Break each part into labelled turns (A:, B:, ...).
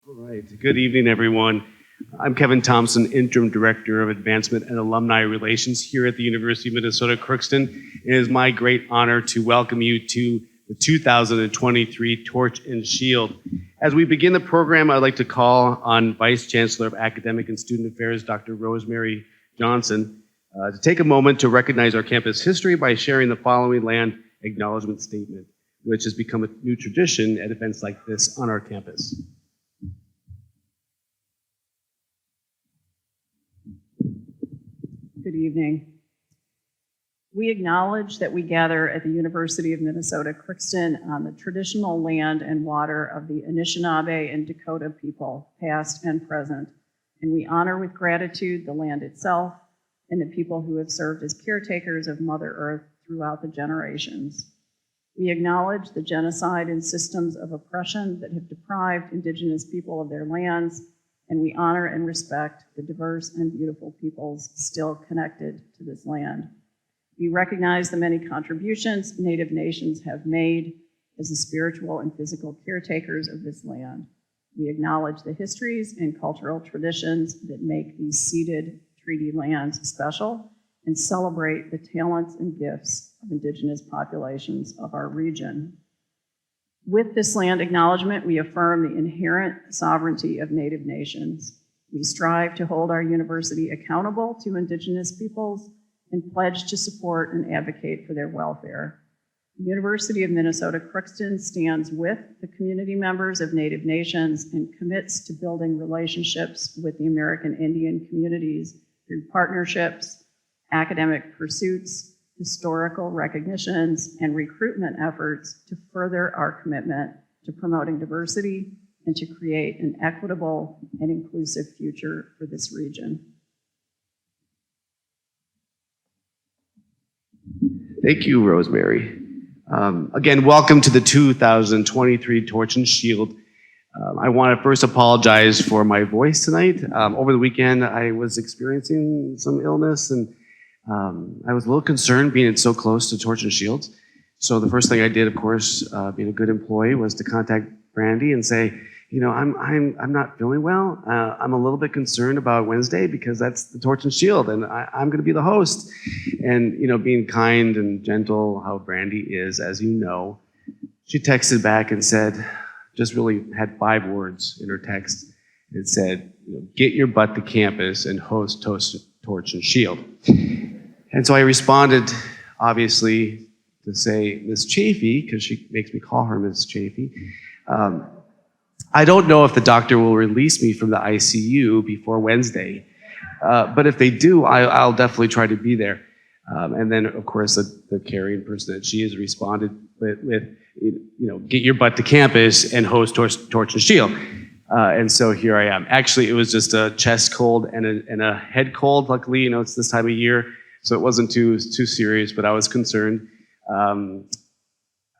A: All right. Good evening, everyone. I'm Kevin Thompson, Interim Director of Advancement and Alumni Relations here at the University of Minnesota Crookston. It is my great honor to welcome you to the 2023 Torch and Shield. As we begin the program, I'd like to call on Vice Chancellor of Academic and Student Affairs, Dr. Rosemary Johnson, to take a moment to recognize our campus history by sharing the following land acknowledgement statement, which has become a new tradition at events like this on our campus.
B: Good evening. We acknowledge that we gather at the University of Minnesota Crookston on the traditional land and water of the Anishinaabe and Dakota people, past and present, and we honor with gratitude the land itself and the people who have served as caretakers of Mother Earth throughout the generations. We acknowledge the genocide and systems of oppression that have deprived Indigenous people of their lands, and we honor and respect the diverse and beautiful peoples still connected to this land. We recognize the many contributions Native nations have made as the spiritual and physical caretakers of this land. We acknowledge the histories and cultural traditions that make these ceded treaty lands special and celebrate the talents and gifts of Indigenous populations of our region. With this land acknowledgement, we affirm the inherent sovereignty of Native nations. We strive to hold our university accountable to Indigenous peoples and pledge to support and advocate for their welfare. The University of Minnesota Crookston stands with the community members of Native nations and commits to building relationships with the American Indian communities through partnerships, academic pursuits, historical recognitions, and recruitment efforts to further our commitment to promoting diversity and to create an equitable and inclusive future for this region.
A: Thank you, Rosemary. Again, welcome to the 2023 Torch and Shield. I want to first apologize for my voice tonight. Over the weekend, I was experiencing some illness, and I was a little concerned being so close to Torch and Shield. So the first thing I did, of course, being a good employee, was to contact Brandy and say, you know, I'm not feeling well. I'm a little bit concerned about Wednesday because that's the Torch and Shield, and I'm going to be the host. And you know, being kind and gentle, how Brandy is, as you know, she texted back and said, just really had 5 words in her text. It said, you know, get your butt to campus and host Torch and Shield. And so I responded, obviously, to say Miss Chafee, because she makes me call her Miss Chafee. I don't know if the doctor will release me from the ICU before Wednesday, but if they do, I'll definitely try to be there. And then, of course, the caring person that she has responded with, you know, get your butt to campus and host Torch and Shield. And so here I am. Actually, it was just a chest cold and a head cold. Luckily, you know, it's this time of year, so it wasn't too serious, but I was concerned.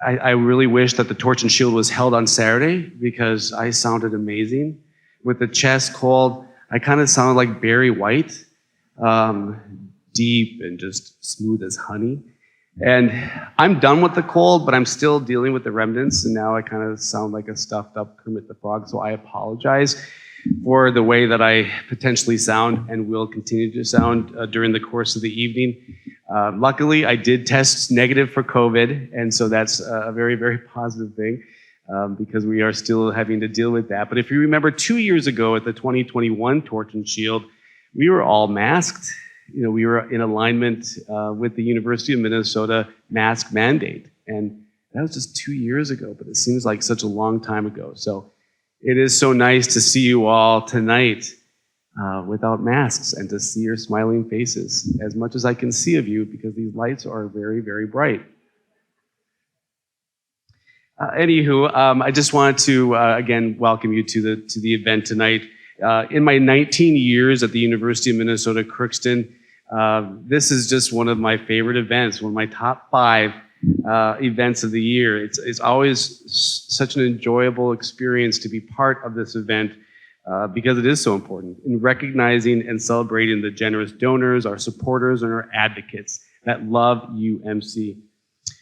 A: I really wish that the Torch and Shield was held on Saturday because I sounded amazing. With the chest cold, I kind of sounded like Barry White, deep and just smooth as honey. And I'm done with the cold, but I'm still dealing with the remnants, and now I kind of sound like a stuffed up Kermit the Frog, so I apologize for the way that I potentially sound and will continue to sound during the course of the evening. Luckily, I did test negative for COVID, and so that's a very, very positive thing because we are still having to deal with that. But if you remember 2 years ago at the 2021 Torch and Shield, we were all masked. You know, we were in alignment with the University of Minnesota mask mandate, and that was just 2 years ago, but it seems like such a long time ago. So it is so nice to see you all tonight without masks and to see your smiling faces as much as I can see of you because these lights are very, very bright. Anywho, I just wanted to again welcome you to the event tonight. In my 19 years at the University of Minnesota Crookston, this is just one of my favorite events, one of my top 5 events of the year. It's always such an enjoyable experience to be part of this event because it is so important in recognizing and celebrating the generous donors, our supporters, and our advocates that love UMC.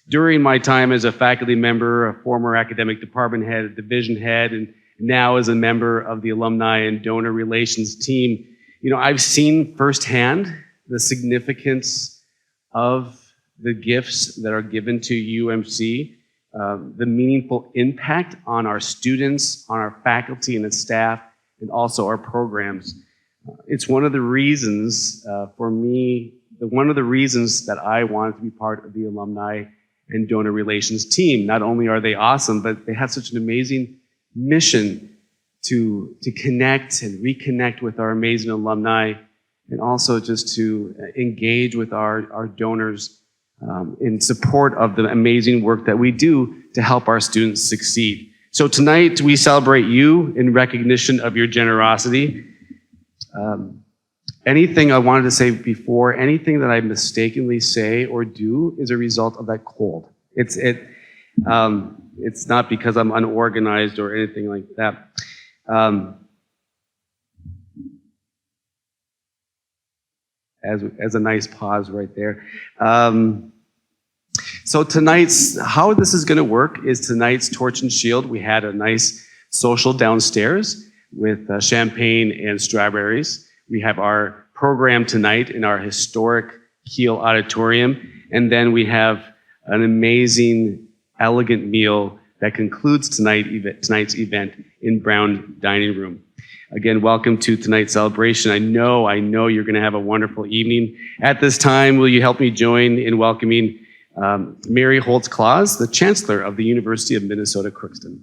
A: During my time as a faculty member, a former academic department head, a division head, and now as a member of the alumni and donor relations team, I've seen firsthand the significance of the gifts that are given to UMC, the meaningful impact on our students, on our faculty and its staff, and also our programs. It's one of the reasons one of the reasons that I wanted to be part of the alumni and donor relations team. Not only are they awesome, but they have such an amazing mission to connect and reconnect with our amazing alumni, and also just to engage with our donors in support of the amazing work that we do to help our students succeed. So tonight we celebrate you in recognition of your generosity. Anything I wanted to say before, anything that I mistakenly say or do is a result of that cold. It's not because I'm unorganized or anything like that. As a nice pause right there. So how this is going to work is tonight's Torch and Shield. We had a nice social downstairs with champagne and strawberries. We have our program tonight in our historic Kiel Auditorium, and then we have an amazing, elegant meal that concludes tonight's event in Brown Dining Room. Again, welcome to tonight's celebration. I know you're going to have a wonderful evening. At this time, will you help me join in welcoming Mary Holtz-Claus, the Chancellor of the University of Minnesota Crookston.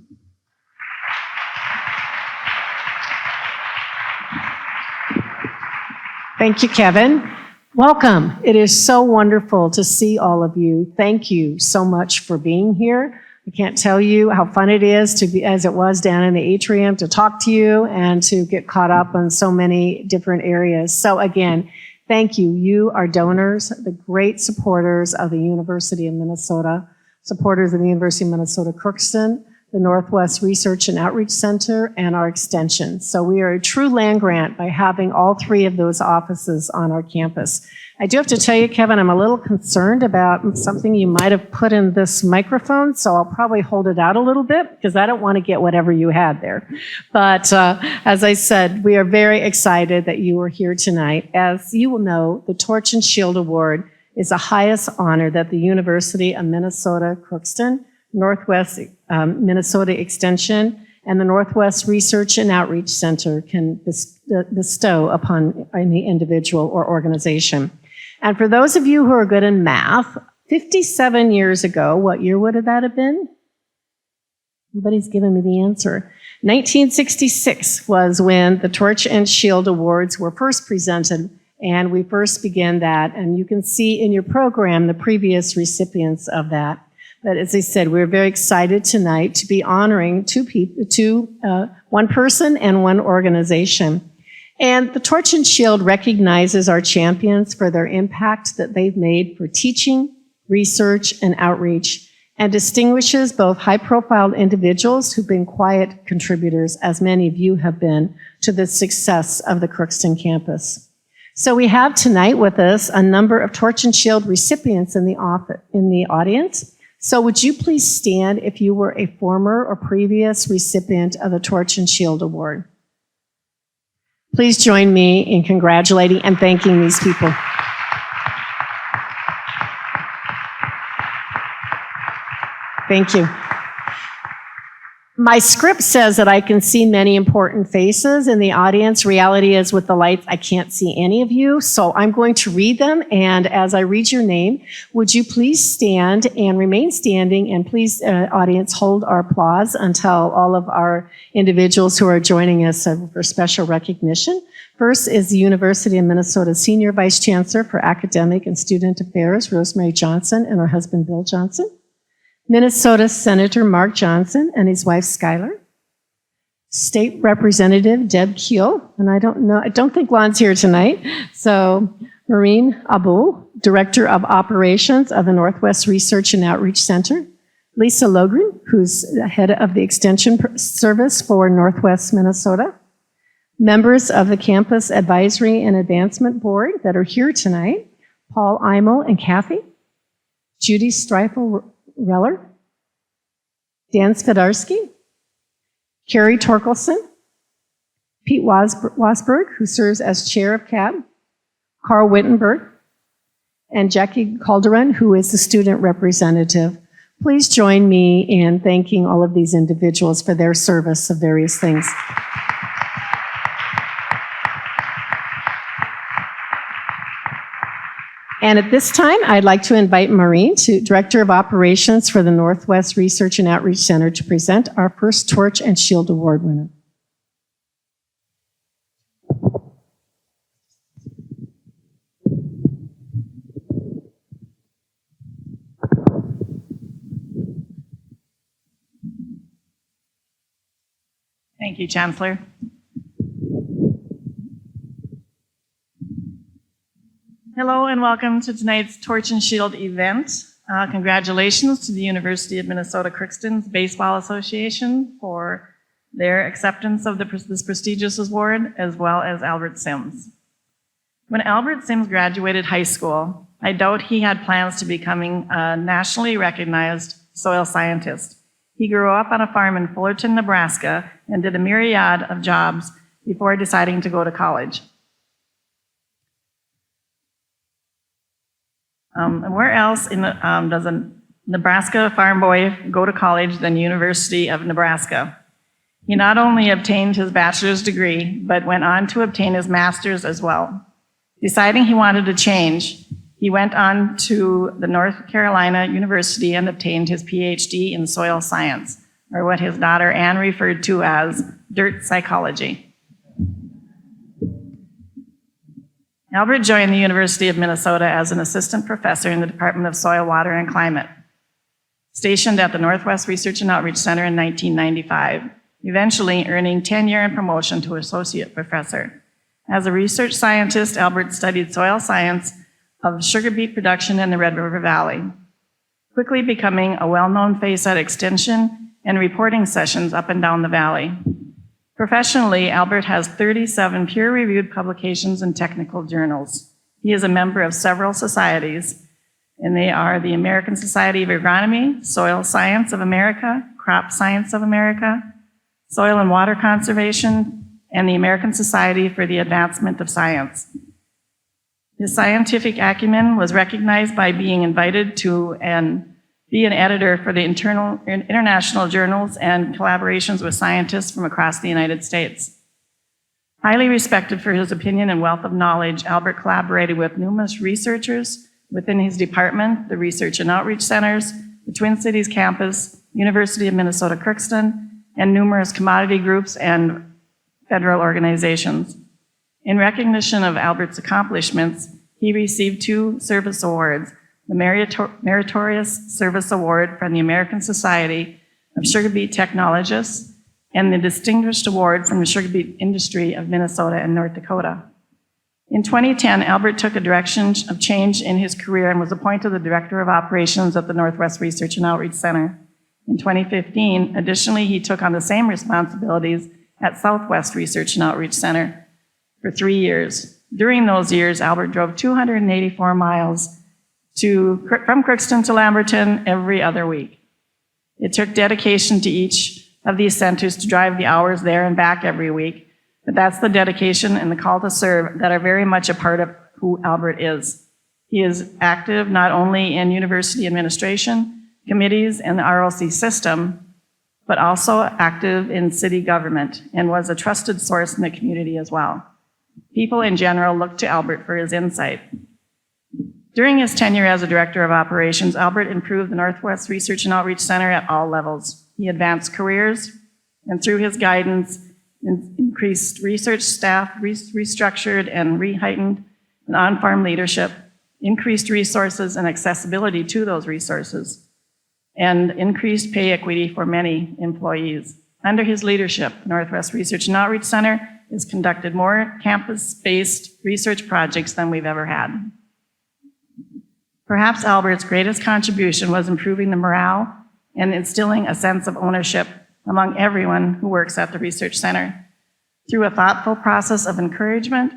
C: Thank you, Kevin. Welcome. It is so wonderful to see all of you. Thank you so much for being here. I can't tell you how fun it is to be, as it was down in the atrium, to talk to you and to get caught up on so many different areas. So again, thank you. You are donors, the great supporters of the University of Minnesota, supporters of the University of Minnesota Crookston, the Northwest Research and Outreach Center, and our extension. So we are a true land grant by having all three of those offices on our campus. I do have to tell you, Kevin, I'm a little concerned about something you might have put in this microphone, so I'll probably hold it out a little bit because I don't want to get whatever you had there. But as I said, we are very excited that you are here tonight. As you will know, the Torch and Shield Award is the highest honor that the University of Minnesota Crookston, Northwest Minnesota Extension, and the Northwest Research and Outreach Center can bestow upon any individual or organization. And for those of you who are good in math, 57 years ago, what year would that have been? Nobody's given me the answer. 1966 was when the Torch and Shield Awards were first presented, and we first began that. And you can see in your program the previous recipients of that. But as I said, we're very excited tonight to be honoring one person and one organization. And the Torch and Shield recognizes our champions for their impact that they've made for teaching, research, and outreach, and distinguishes both high-profile individuals who've been quiet contributors, as many of you have been, to the success of the Crookston campus. So we have tonight with us a number of Torch and Shield recipients in the audience. So would you please stand if you were a former or previous recipient of the Torch and Shield Award? Please join me in congratulating and thanking these people. Thank you. My script says that I can see many important faces in the audience. Reality is, with the lights, I can't see any of you, so I'm going to read them, and as I read your name, would you please stand and remain standing, and please, audience, hold our applause until all of our individuals who are joining us for special recognition. First is the University of Minnesota Senior Vice Chancellor for Academic and Student Affairs, Rosemary Johnson, and her husband, Bill Johnson. Minnesota Senator Mark Johnson and his wife Skylar. State Representative Deb Keel, and I don't think Lon's here tonight. So Maureen Abu, Director of Operations of the Northwest Research and Outreach Center. Lisa Logren, who's head of the Extension Service for Northwest Minnesota. Members of the Campus Advisory and Advancement Board that are here tonight. Paul Eimel and Kathy. Judy Streifel Reller, Dan Spidarski, Carrie Torkelson, Pete Wasberg, who serves as chair of CAB, Carl Wittenberg, and Jackie Calderon, who is the student representative. Please join me in thanking all of these individuals for their service of various things. And at this time, I'd like to invite Maureen, Director of Operations for the Northwest Research and Outreach Center, to present our first Torch and Shield Award winner.
D: Thank you, Chancellor. Hello and welcome to tonight's Torch and Shield event. Congratulations to the University of Minnesota Crookston's Baseball Association for their acceptance of this prestigious award, as well as Albert Sims. When Albert Sims graduated high school, I doubt he had plans to becoming a nationally recognized soil scientist. He grew up on a farm in Fullerton, Nebraska, and did a myriad of jobs before deciding to go to college. And where else does a Nebraska farm boy go to college than University of Nebraska? He not only obtained his bachelor's degree, but went on to obtain his master's as well. Deciding he wanted to change, he went on to the North Carolina University and obtained his PhD in soil science, or what his daughter Anne referred to as dirt psychology. Albert joined the University of Minnesota as an assistant professor in the Department of Soil, Water, and Climate, stationed at the Northwest Research and Outreach Center in 1995, eventually earning tenure and promotion to associate professor. As a research scientist, Albert studied soil science of sugar beet production in the Red River Valley, quickly becoming a well-known face at extension and reporting sessions up and down the valley. Professionally, Albert has 37 peer-reviewed publications in technical journals. He is a member of several societies, and they are the American Society of Agronomy, Soil Science of America, Crop Science of America, Soil and Water Conservation, and the American Society for the Advancement of Science. His scientific acumen was recognized by being invited to be an editor for the international journals and collaborations with scientists from across the United States. Highly respected for his opinion and wealth of knowledge, Albert collaborated with numerous researchers within his department, the Research and Outreach Centers, the Twin Cities campus, University of Minnesota Crookston, and numerous commodity groups and federal organizations. In recognition of Albert's accomplishments, he received 2 service awards: the Meritorious Service Award from the American Society of Sugar Beet Technologists, and the Distinguished Award from the Sugar Beet Industry of Minnesota and North Dakota. In 2010, Albert took a direction of change in his career and was appointed the Director of Operations at the Northwest Research and Outreach Center. In 2015, additionally, he took on the same responsibilities at Southwest Research and Outreach Center for 3 years. During those years, Albert drove 284 miles from Crookston to Lamberton every other week. It took dedication to each of these centers to drive the hours there and back every week, but that's the dedication and the call to serve that are very much a part of who Albert is. He is active not only in university administration, committees, and the ROC system, but also active in city government and was a trusted source in the community as well. People in general look to Albert for his insight. During his tenure as a Director of Operations, Albert improved the Northwest Research and Outreach Center at all levels. He advanced careers, and through his guidance, increased research staff, restructured and reheightened an on-farm leadership, increased resources and accessibility to those resources, and increased pay equity for many employees. Under his leadership, Northwest Research and Outreach Center has conducted more campus-based research projects than we've ever had. Perhaps Albert's greatest contribution was improving the morale and instilling a sense of ownership among everyone who works at the Research Center. Through a thoughtful process of encouragement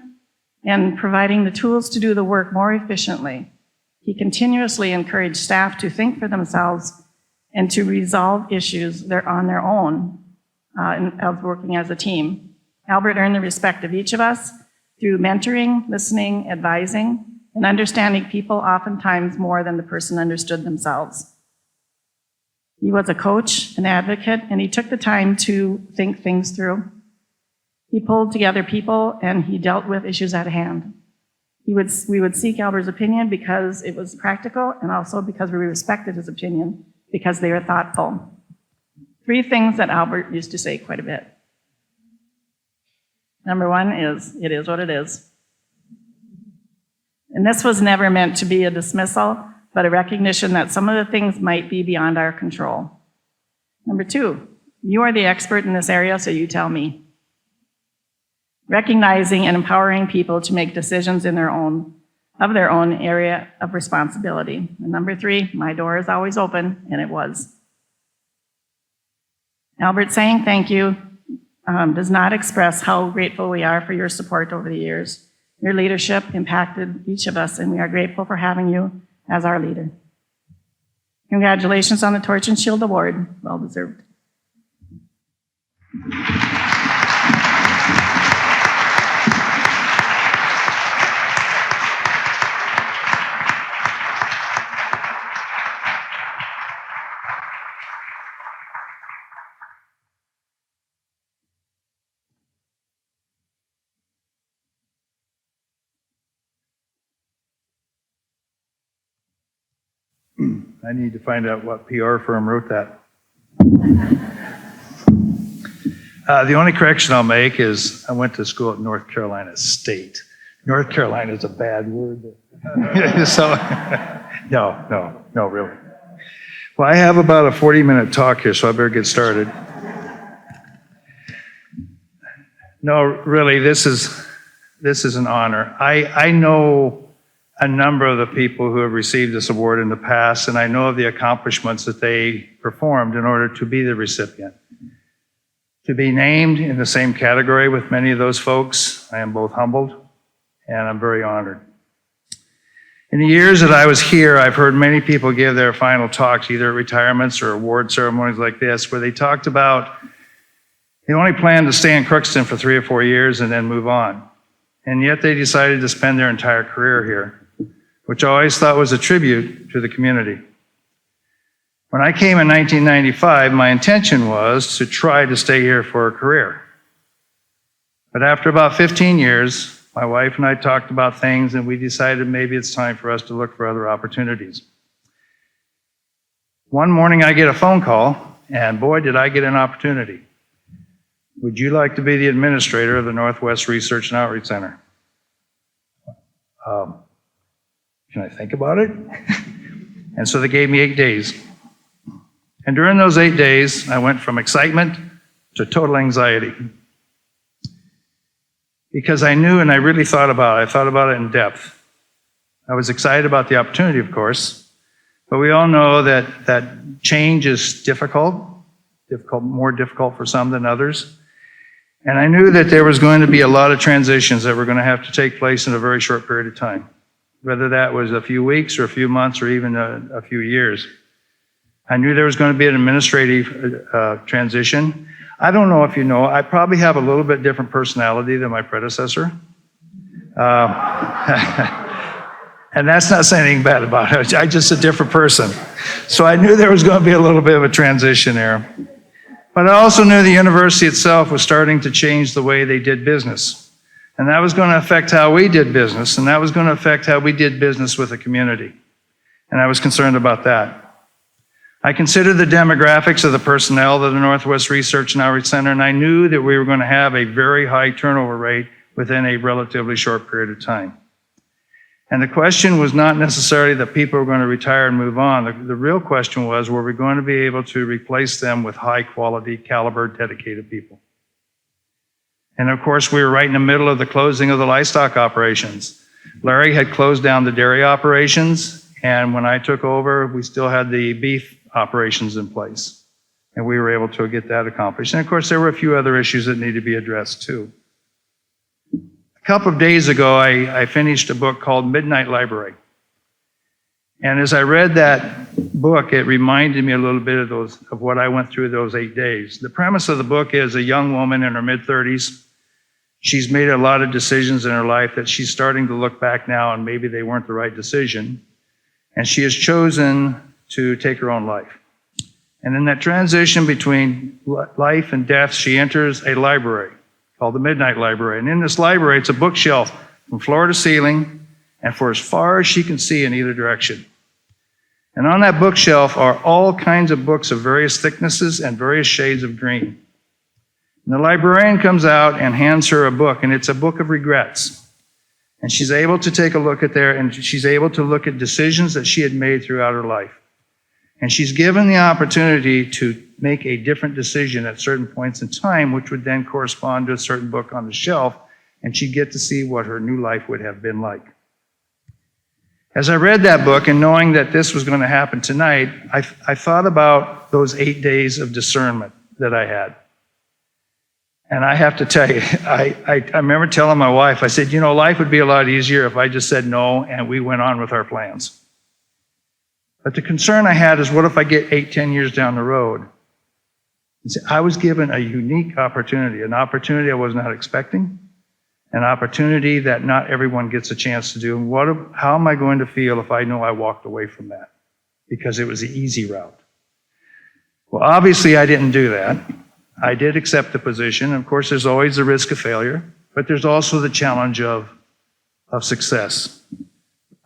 D: and providing the tools to do the work more efficiently, he continuously encouraged staff to think for themselves and to resolve issues on their own, of working as a team. Albert earned the respect of each of us through mentoring, listening, advising, and understanding people oftentimes more than the person understood themselves. He was a coach, an advocate, and he took the time to think things through. He pulled together people and he dealt with issues at hand. We would seek Albert's opinion because it was practical and also because we respected his opinion because they were thoughtful. 3 things that Albert used to say quite a bit. Number 1 is, it is what it is. And this was never meant to be a dismissal, but a recognition that some of the things might be beyond our control. Number 2, you are the expert in this area, so you tell me. Recognizing and empowering people to make decisions in their own area of responsibility. And number 3, my door is always open, and it was. Albert, saying thank you does not express how grateful we are for your support over the years. Your leadership impacted each of us, and we are grateful for having you as our leader. Congratulations on the Torch and Shield Award. Well deserved.
E: I need to find out what PR firm wrote that. The only correction I'll make is I went to school at North Carolina State. North Carolina is a bad word. So, no, really. Well, I have about a 40-minute talk here, so I better get started. No, really, this is an honor. I know a number of the people who have received this award in the past, and I know of the accomplishments that they performed in order to be the recipient. To be named in the same category with many of those folks, I am both humbled and I'm very honored. In the years that I was here, I've heard many people give their final talks, either at retirements or award ceremonies like this, where they talked about they only planned to stay in Crookston for 3 or 4 years and then move on. And yet they decided to spend their entire career here, which I always thought was a tribute to the community. When I came in 1995, my intention was to try to stay here for a career. But after about 15 years, my wife and I talked about things and we decided maybe it's time for us to look for other opportunities. One morning I get a phone call, and boy, did I get an opportunity. Would you like to be the administrator of the Northwest Research and Outreach Center? Can I think about it? And so they gave me 8 days. And during those 8 days, I went from excitement to total anxiety. Because I knew and I really thought about it. I thought about it in depth. I was excited about the opportunity, of course, but we all know that change is difficult, more difficult for some than others. And I knew that there was going to be a lot of transitions that were going to have to take place in a very short period of time, whether that was a few weeks or a few months or even a few years. I knew there was going to be an administrative transition. I don't know if you know, I probably have a little bit different personality than my predecessor. And that's not saying anything bad about it. I'm just a different person. So I knew there was going to be a little bit of a transition there. But I also knew the university itself was starting to change the way they did business. And that was going to affect how we did business, and that was going to affect how we did business with the community. And I was concerned about that. I considered the demographics of the personnel of the Northwest Research and Outreach Center, and I knew that we were going to have a very high turnover rate within a relatively short period of time. And the question was not necessarily that people were going to retire and move on. The real question was, were we going to be able to replace them with high quality, caliber, dedicated people? And of course, we were right in the middle of the closing of the livestock operations. Larry had closed down the dairy operations, and when I took over, we still had the beef operations in place. And we were able to get that accomplished. And of course, there were a few other issues that needed to be addressed too. A couple of days ago, I finished a book called Midnight Library. And as I read that book, it reminded me a little bit of what I went through those 8 days. The premise of the book is a young woman in her mid-30s. She's made a lot of decisions in her life that she's starting to look back now, and maybe they weren't the right decision. And she has chosen to take her own life. And in that transition between life and death, she enters a library called the Midnight Library. And in this library, it's a bookshelf from floor to ceiling and for as far as she can see in either direction. And on that bookshelf are all kinds of books of various thicknesses and various shades of green. And the librarian comes out and hands her a book, and it's a book of regrets. And she's able to take a look at there, and she's able to look at decisions that she had made throughout her life. And she's given the opportunity to make a different decision at certain points in time, which would then correspond to a certain book on the shelf, and she'd get to see what her new life would have been like. As I read that book, and knowing that this was going to happen tonight, I thought about those 8 days of discernment that I had. And I have to tell you, I remember telling my wife, I said, you know, life would be a lot easier if I just said no and we went on with our plans. But the concern I had is, what if I get 8, 10 years down the road? And see, I was given a unique opportunity, an opportunity I was not expecting, an opportunity that not everyone gets a chance to do. And how am I going to feel if I know I walked away from that? Because it was the easy route. Well, obviously I didn't do that. I did accept the position. Of course, there's always the risk of failure, but there's also the challenge of success.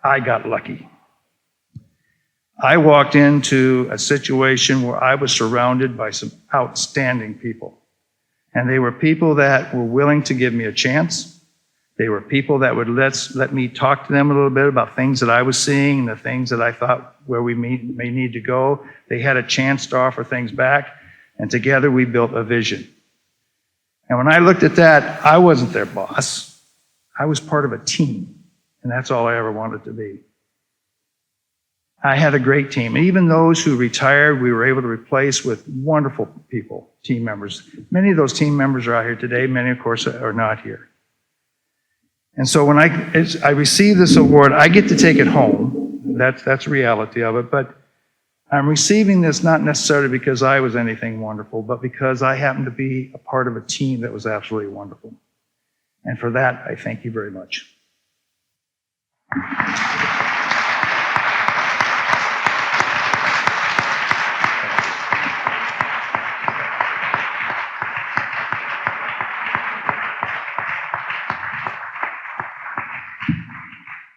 E: I got lucky. I walked into a situation where I was surrounded by some outstanding people. And they were people that were willing to give me a chance. They were people that would let me talk to them a little bit about things that I was seeing and the things that I thought where we may need to go. They had a chance to offer things back, and together we built a vision. And when I looked at that, I wasn't their boss. I was part of a team, and that's all I ever wanted to be. I had a great team. And even those who retired, we were able to replace with wonderful people, team members. Many of those team members are out here today. Many, of course, are not here. And so when I receive this award, I get to take it home. That's the reality of it. But I'm receiving this not necessarily because I was anything wonderful, but because I happened to be a part of a team that was absolutely wonderful. And for that, I thank you very much.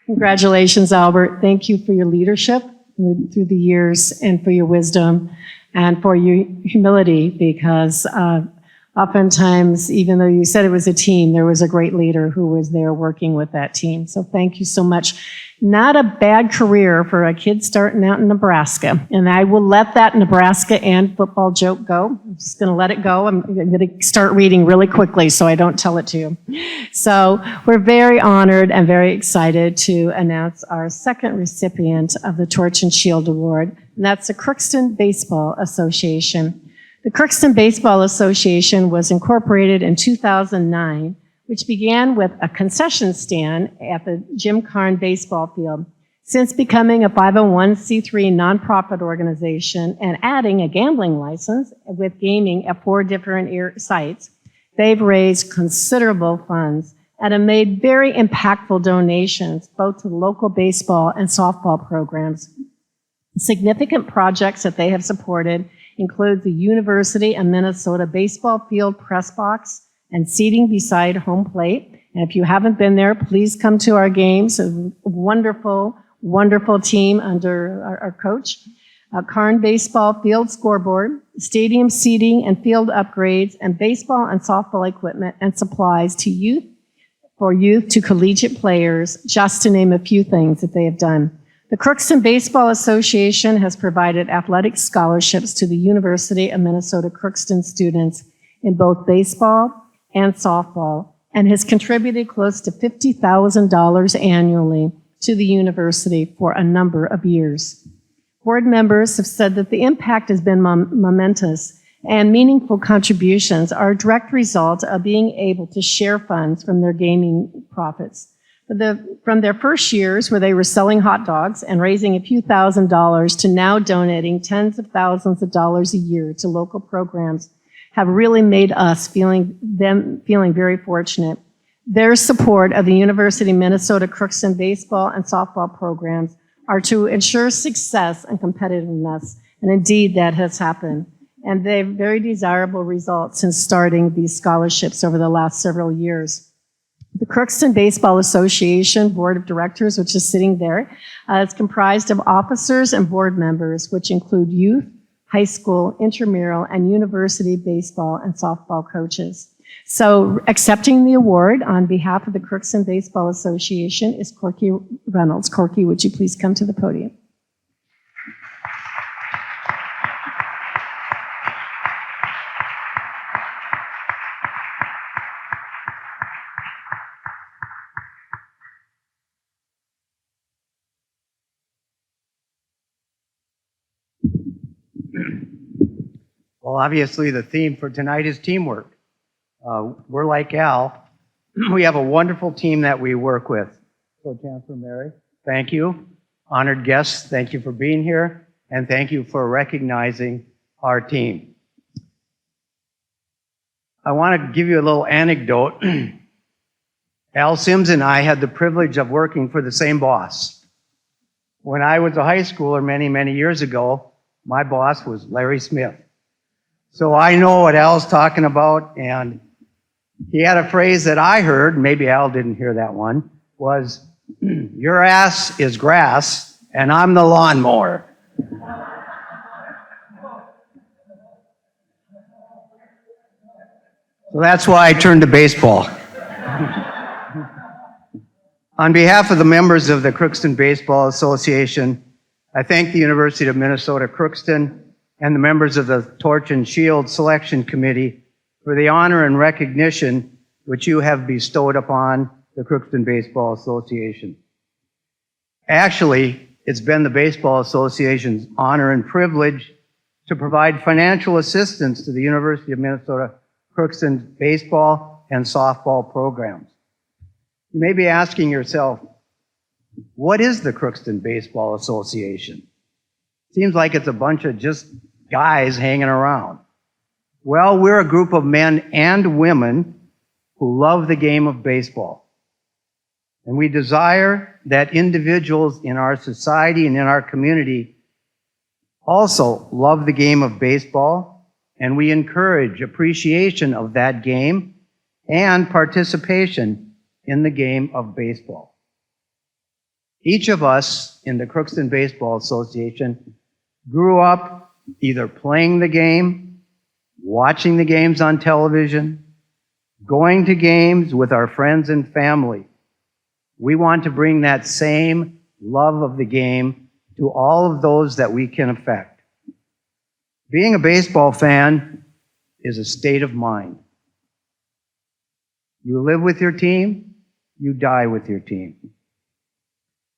C: Congratulations, Albert. Thank you for your leadership through the years and for your wisdom and for your humility, because oftentimes, even though you said it was a team, there was a great leader who was there working with that team. So thank you so much. Not a bad career for a kid starting out in Nebraska. And I will let that Nebraska and football joke go. I'm just going to let it go. I'm going to start reading really quickly so I don't tell it to you. So we're very honored and very excited to announce our second recipient of the Torch and Shield Award, and that's the Crookston Baseball Association. The Crookston Baseball Association was incorporated in 2009, which began with a concession stand at the Jim Carn baseball field. Since becoming a 501c3 nonprofit organization and adding a gambling license with gaming at 4 different sites, they've raised considerable funds and have made very impactful donations both to the local baseball and softball programs. Significant projects that they have supported include the University of Minnesota baseball field press box and seating beside home plate. And if you haven't been there, please come to our games. A wonderful, wonderful team under our coach. Carn baseball field scoreboard, stadium seating and field upgrades, and baseball and softball equipment and supplies to youth, for youth to collegiate players, just to name a few things that they have done. The Crookston Baseball Association has provided athletic scholarships to the University of Minnesota Crookston students in both baseball and softball, and has contributed close to $50,000 annually to the university for a number of years. Board members have said that the impact has been momentous, and meaningful contributions are a direct result of being able to share funds from their gaming profits. From their first years where they were selling hot dogs and raising a few $1,000s to now donating tens of thousands of dollars a year to local programs have really made us feeling very fortunate. Their support of the University of Minnesota Crookston baseball and softball programs are to ensure success and competitiveness, and indeed that has happened. And they have very desirable results since starting these scholarships over the last several years. The Crookston Baseball Association Board of Directors, which is sitting there, is comprised of officers and board members, which include youth, high school, intramural, and university baseball and softball coaches. So accepting the award on behalf of the Crookston Baseball Association is Corky Reynolds. Corky, would you please come to the podium?
F: Well, obviously, the theme for tonight is teamwork. We're like Al. We have a wonderful team that we work with. So, Chancellor Mary, thank you. Honored guests, thank you for being here, and thank you for recognizing our team. I want to give you a little anecdote. Al Sims and I had the privilege of working for the same boss. When I was a high schooler many, many years ago, my boss was Larry Smith. So I know what Al's talking about, and he had a phrase that I heard, maybe Al didn't hear that one, was, your ass is grass, and I'm the lawnmower. So that's why I turned to baseball. On behalf of the members of the Crookston Baseball Association, I thank the University of Minnesota Crookston and the members of the Torch and Shield Selection Committee for the honor and recognition which you have bestowed upon the Crookston Baseball Association. Actually, it's been the Baseball Association's honor and privilege to provide financial assistance to the University of Minnesota Crookston baseball and softball programs. You may be asking yourself, what is the Crookston Baseball Association? Seems like it's a bunch of just guys hanging around. Well, we're a group of men and women who love the game of baseball. And we desire that individuals in our society and in our community also love the game of baseball, and we encourage appreciation of that game and participation in the game of baseball. Each of us in the Crookston Baseball Association grew up either playing the game, watching the games on television, going to games with our friends and family. We want to bring that same love of the game to all of those that we can affect. Being a baseball fan is a state of mind. You live with your team, you die with your team.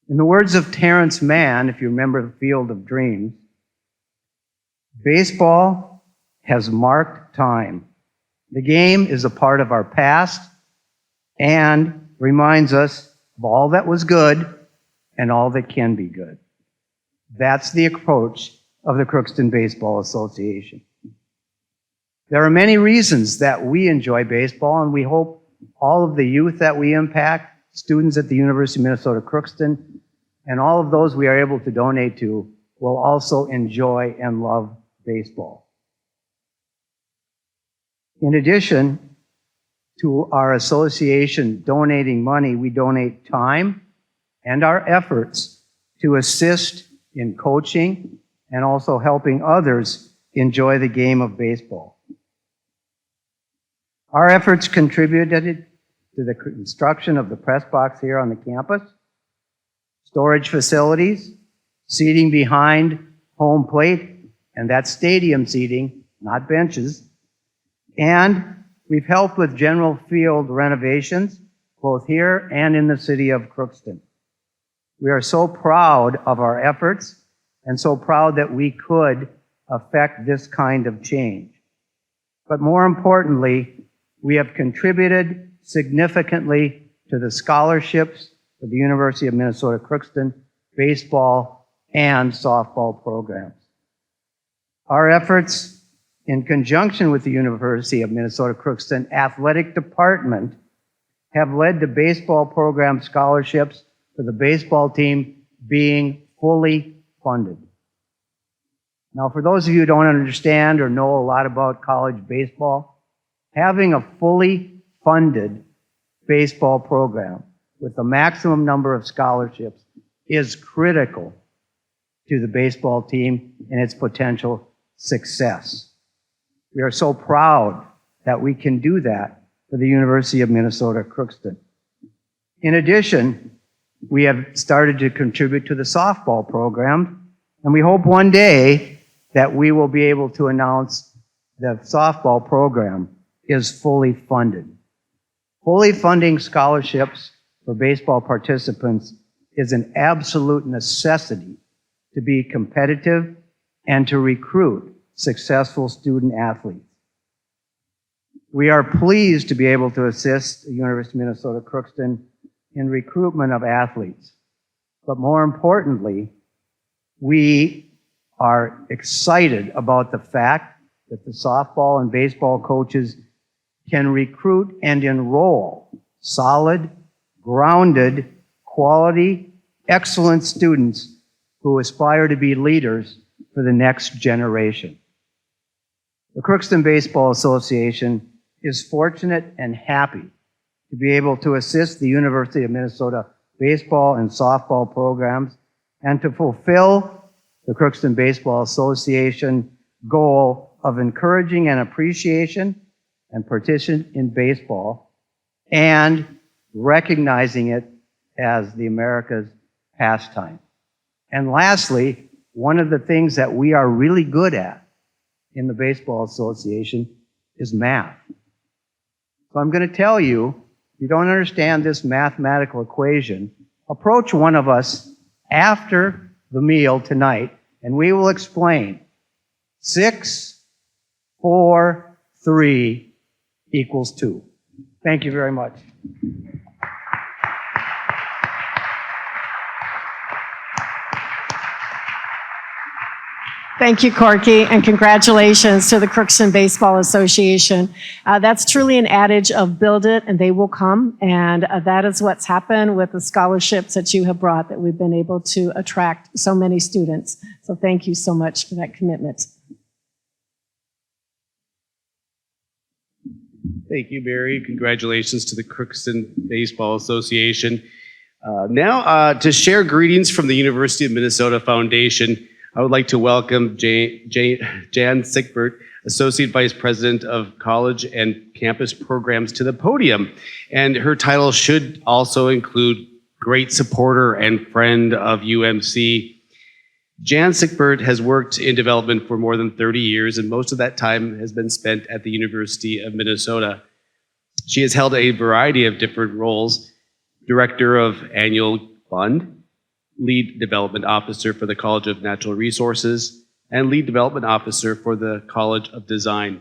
F: In the words of Terrence Mann, if you remember the Field of Dreams, baseball has marked time. The game is a part of our past and reminds us of all that was good and all that can be good. That's the approach of the Crookston Baseball Association. There are many reasons that we enjoy baseball, and we hope all of the youth that we impact, students at the University of Minnesota Crookston, and all of those we are able to donate to will also enjoy and love baseball. In addition to our association donating money, we donate time and our efforts to assist in coaching and also helping others enjoy the game of baseball. Our efforts contributed to the construction of the press box here on the campus, storage facilities, seating behind home plate, and that's stadium seating, not benches. And we've helped with general field renovations, both here and in the city of Crookston. We are so proud of our efforts and so proud that we could affect this kind of change. But more importantly, we have contributed significantly to the scholarships for the University of Minnesota Crookston baseball and softball programs. Our efforts in conjunction with the University of Minnesota Crookston Athletic Department have led to baseball program scholarships for the baseball team being fully funded. Now, for those of you who don't understand or know a lot about college baseball, having a fully funded baseball program with the maximum number of scholarships is critical to the baseball team and its potential success. We are so proud that we can do that for the University of Minnesota Crookston. In addition, we have started to contribute to the softball program, and we hope one day that we will be able to announce the softball program is fully funded. Fully funding scholarships for baseball participants is an absolute necessity to be competitive and to recruit successful student athletes. We are pleased to be able to assist the University of Minnesota Crookston in recruitment of athletes. But more importantly, we are excited about the fact that the softball and baseball coaches can recruit and enroll solid, grounded, quality, excellent students who aspire to be leaders for the next generation. The Crookston Baseball Association is fortunate and happy to be able to assist the University of Minnesota baseball and softball programs and to fulfill the Crookston Baseball Association goal of encouraging an appreciation and participation in baseball and recognizing it as the America's pastime. And lastly, one of the things that we are really good at in the Baseball Association is math. So I'm going to tell you, if you don't understand this mathematical equation, approach one of us after the meal tonight, and we will explain 6, 4, 3 equals 2. Thank you very much.
C: Thank you, Corky, and congratulations to the Crookston Baseball Association. That's truly an adage of build it and they will come, and that is what's happened with the scholarships that you have brought, that we've been able to attract so many students. So thank you so much for that commitment.
A: Thank you, Mary. Congratulations to the Crookston Baseball Association. Now, to share greetings from the University of Minnesota Foundation, I would like to welcome Jan Sickbert, Associate Vice President of College and Campus Programs, to the podium. And her title should also include Great Supporter and Friend of UMC. Jan Sickbert has worked in development for more than 30 years, and most of that time has been spent at the University of Minnesota. She has held a variety of different roles: Director of Annual Fund, Lead Development Officer for the College of Natural Resources, and Lead Development Officer for the College of Design.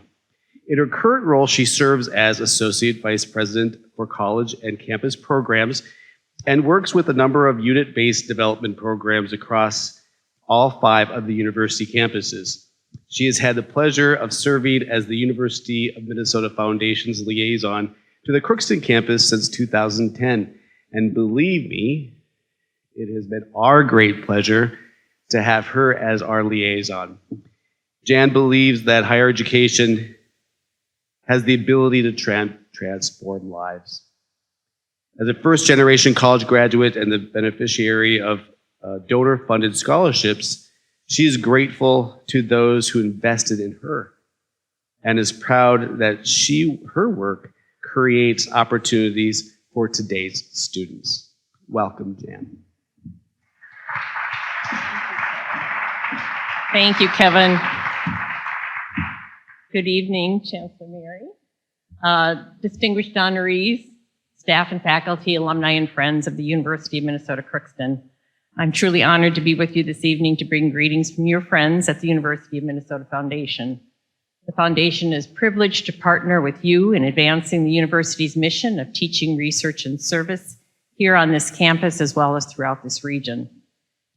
A: In her current role, she serves as Associate Vice President for College and Campus Programs and works with a number of unit-based development programs across all 5 of the university campuses. She has had the pleasure of serving as the University of Minnesota Foundation's liaison to the Crookston campus since 2010. And believe me, it has been our great pleasure to have her as our liaison. Jan believes that higher education has the ability to transform lives. As a first-generation college graduate and the beneficiary of donor-funded scholarships, she is grateful to those who invested in her and is proud that her work creates opportunities for today's students. Welcome, Jan.
G: Thank you, Kevin. Good evening, Chancellor Mary, distinguished honorees, staff and faculty, alumni and friends of the University of Minnesota Crookston. I'm truly honored to be with you this evening to bring greetings from your friends at the University of Minnesota Foundation. The Foundation is privileged to partner with you in advancing the university's mission of teaching, research, and service here on this campus as well as throughout this region.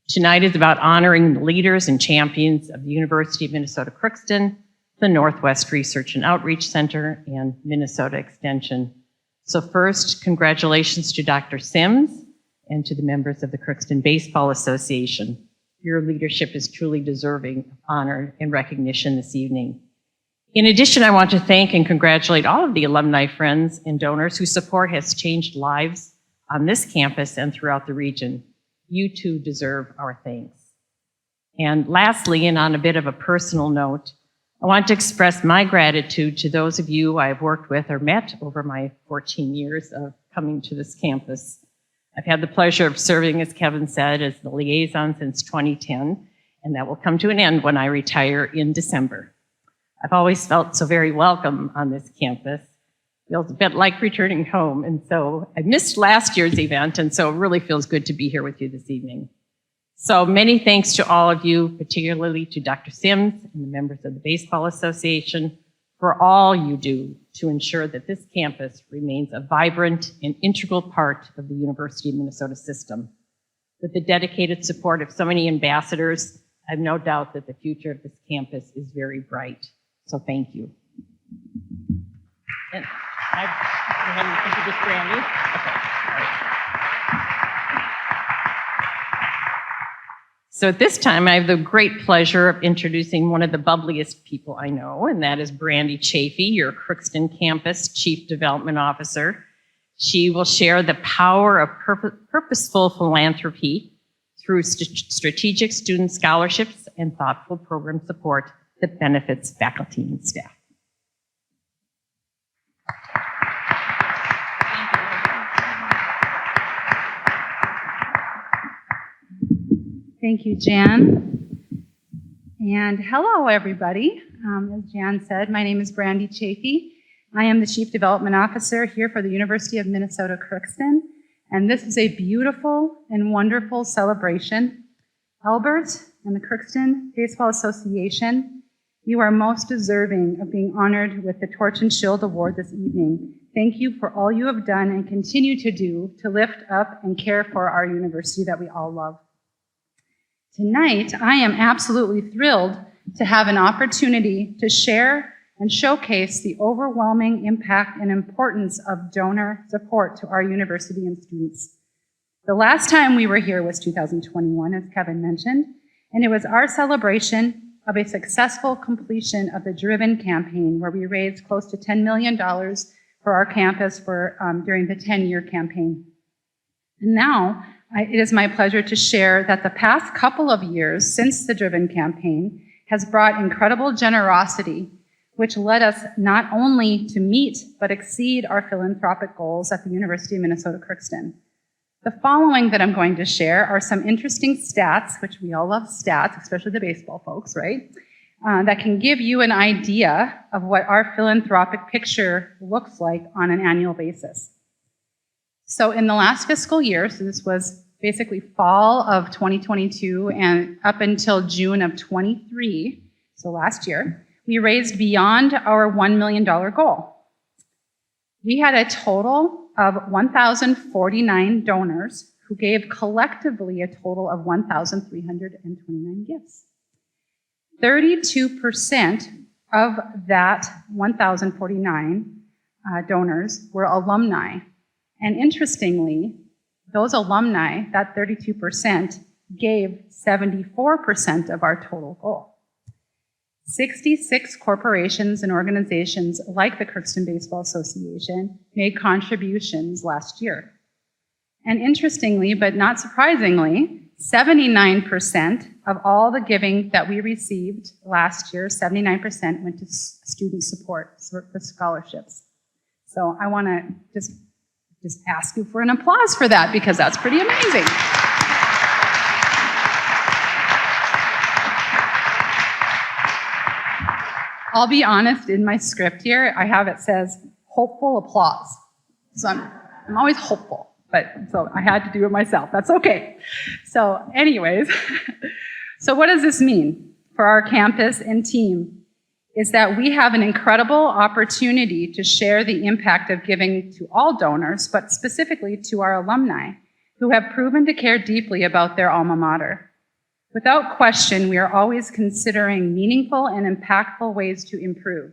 G: Tonight is about honoring the leaders and champions of the University of Minnesota Crookston, the Northwest Research and Outreach Center, and Minnesota Extension. So first, congratulations to Dr. Sims and to the members of the Crookston Baseball Association. Your leadership is truly deserving of honor and recognition this evening. In addition, I want to thank and congratulate all of the alumni friends and donors whose support has changed lives on this campus and throughout the region. You too deserve our thanks. And lastly, and on a bit of a personal note, I want to express my gratitude to those of you I've worked with or met over my 14 years of coming to this campus. I've had the pleasure of serving, as Kevin said, as the liaison since 2010, and that will come to an end when I retire in December. I've always felt so very welcome on this campus. Feels a bit like returning home, and so I missed last year's event, and so it really feels good to be here with you this evening. So many thanks to all of you, particularly to Dr. Sims and the members of the Baseball Association for all you do to ensure that this campus remains a vibrant and integral part of the University of Minnesota system. With the dedicated support of so many ambassadors, I have no doubt that the future of this campus is very bright. So thank you. And I haven't introduced Brandy. Okay. All right. So at this time, I have the great pleasure of introducing one of the bubbliest people I know, and that is Brandy Chafee, your Crookston Campus Chief Development Officer. She will share the power of purposeful philanthropy through strategic student scholarships and thoughtful program support that benefits faculty and staff.
H: Thank you, Jan. And hello, everybody. As Jan said, my name is Brandy Chafee. I am the Chief Development Officer here for the University of Minnesota Crookston, and this is a beautiful and wonderful celebration. Albert and the Crookston Baseball Association, you are most deserving of being honored with the Torch and Shield Award this evening. Thank you for all you have done and continue to do to lift up and care for our university that we all love. Tonight, I am absolutely thrilled to have an opportunity to share and showcase the overwhelming impact and importance of donor support to our university and students. The last time we were here was 2021, as Kevin mentioned, and it was our celebration of a successful completion of the Driven campaign, where we raised close to $10 million for our campus during the 10-year campaign. And now, it is my pleasure to share that the past couple of years since the Driven campaign has brought incredible generosity, which led us not only to meet but exceed our philanthropic goals at the University of Minnesota Crookston. The following that I'm going to share are some interesting stats, which we all love stats, especially the baseball folks, right? That can give you an idea of what our philanthropic picture looks like on an annual basis. So in the last fiscal year, so this was basically fall of 2022 and up until June of 23, so last year, we raised beyond our $1 million goal. We had a total of 1,049 donors who gave collectively a total of 1,329 gifts. 32% of that 1,049 donors were alumni. And interestingly, those alumni, that 32%, gave 74% of our total goal. 66 corporations and organizations like the Crookston Baseball Association made contributions last year. And interestingly, but not surprisingly, 79% of all the giving that we received last year, 79% went to student support for scholarships. So I want to just ask you for an applause for that, because that's pretty amazing. I'll be honest, in my script here, I have it says hopeful applause. So I'm always hopeful, but so I had to do it myself. That's okay. So anyways, so what does this mean for our campus and team? is that we have an incredible opportunity to share the impact of giving to all donors, but specifically to our alumni, who have proven to care deeply about their alma mater. Without question, we are always considering meaningful and impactful ways to improve,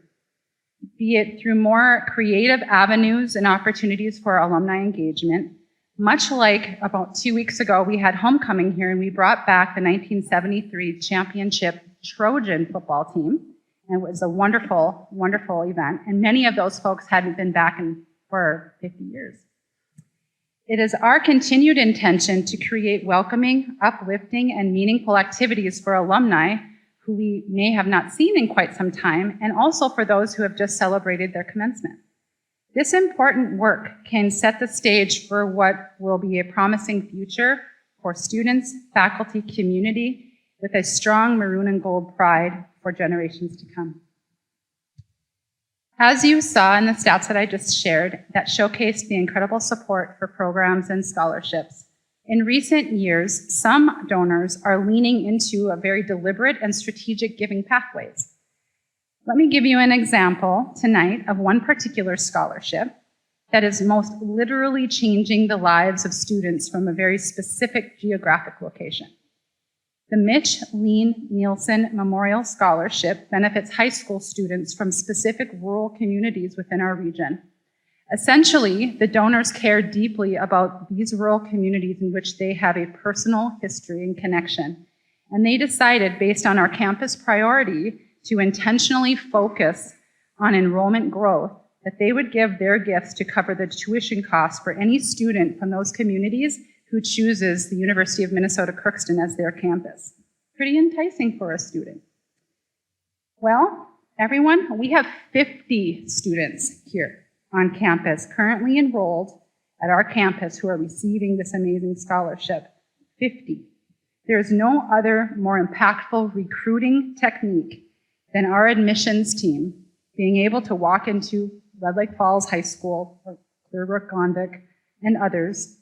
H: be it through more creative avenues and opportunities for alumni engagement. Much like about 2 weeks ago, we had homecoming here and we brought back the 1973 championship Trojan football team. And it was a wonderful, wonderful event. And many of those folks hadn't been back for 50 years. It is our continued intention to create welcoming, uplifting, and meaningful activities for alumni who we may have not seen in quite some time, and also for those who have just celebrated their commencement. This important work can set the stage for what will be a promising future for students, faculty, community, with a strong maroon and gold pride for generations to come. As you saw in the stats that I just shared that showcased the incredible support for programs and scholarships, in recent years, some donors are leaning into a very deliberate and strategic giving pathways. Let me give you an example tonight of one particular scholarship that is most literally changing the lives of students from a very specific geographic location. The Mitch Lean Nielsen Memorial Scholarship benefits high school students from specific rural communities within our region. Essentially, the donors care deeply about these rural communities in which they have a personal history and connection. And they decided, based on our campus priority, to intentionally focus on enrollment growth, that they would give their gifts to cover the tuition costs for any student from those communities who chooses the University of Minnesota Crookston as their campus. Pretty enticing for a student. Well, everyone, we have 50 students here on campus currently enrolled at our campus who are receiving this amazing scholarship. 50. There is no other more impactful recruiting technique than our admissions team being able to walk into Red Lake Falls High School or Clearbrook Gondik and others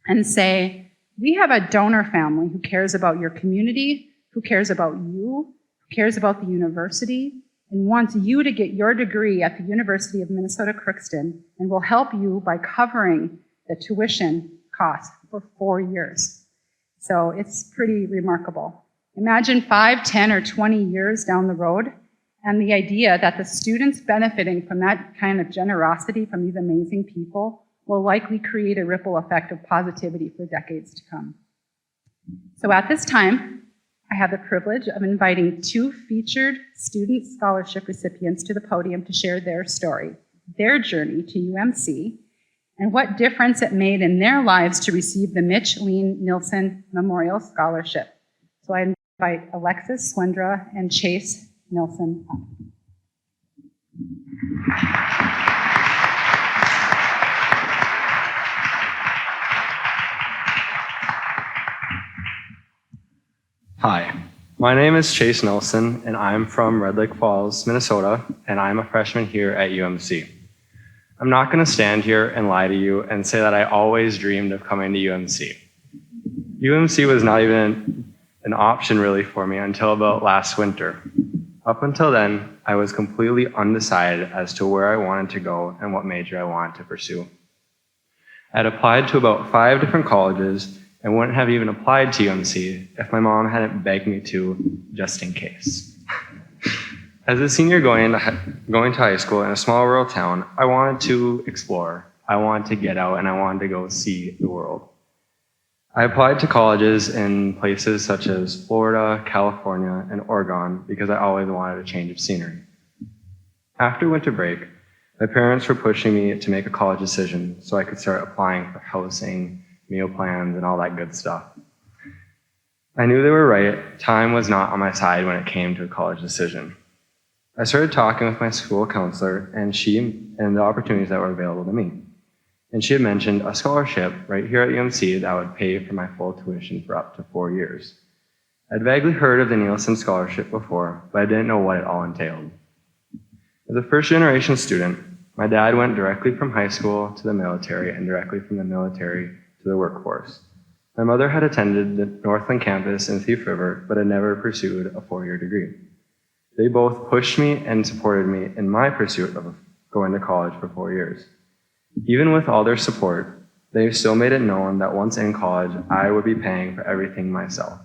H: and say, we have a donor family who cares about your community, who cares about you, who cares about the university, and wants you to get your degree at the University of Minnesota Crookston, and will help you by covering the tuition costs for 4 years. So it's pretty remarkable. Imagine 5, 10, or 20 years down the road, and the idea that the students benefiting from that kind of generosity from these amazing people will likely create a ripple effect of positivity for decades to come. So at this time, I have the privilege of inviting 2 featured student scholarship recipients to the podium to share their story, their journey to UMC, and what difference it made in their lives to receive the Mitch Lean Nielsen Memorial Scholarship. So I invite Alexis Swendra and Chase Nilsson up.
I: Hi, my name is Chase Nelson, and I'm from Red Lake Falls, Minnesota, and I'm a freshman here at UMC. I'm not going to stand here and lie to you and say that I always dreamed of coming to UMC. UMC was not even an option really for me until about last winter. Up until then, I was completely undecided as to where I wanted to go and what major I wanted to pursue. I'd applied to about 5 different colleges and wouldn't have even applied to UMC if my mom hadn't begged me to, just in case. As a senior going to high school in a small rural town, I wanted to explore. I wanted to get out and I wanted to go see the world. I applied to colleges in places such as Florida, California, and Oregon because I always wanted a change of scenery. After winter break, my parents were pushing me to make a college decision so I could start applying for housing, meal plans, and all that good stuff. I knew they were right. Time was not on my side when it came to a college decision. I started talking with my school counselor and the opportunities that were available to me. And she had mentioned a scholarship right here at UMC that would pay for my full tuition for up to 4 years. I'd vaguely heard of the Nielsen Scholarship before, but I didn't know what it all entailed. As a first-generation student, my dad went directly from high school to the military and directly from the military to the workforce. My mother had attended the Northland campus in Thief River, but had never pursued a 4-year degree. They both pushed me and supported me in my pursuit of going to college for 4 years. Even with all their support, they still made it known that once in college, I would be paying for everything myself.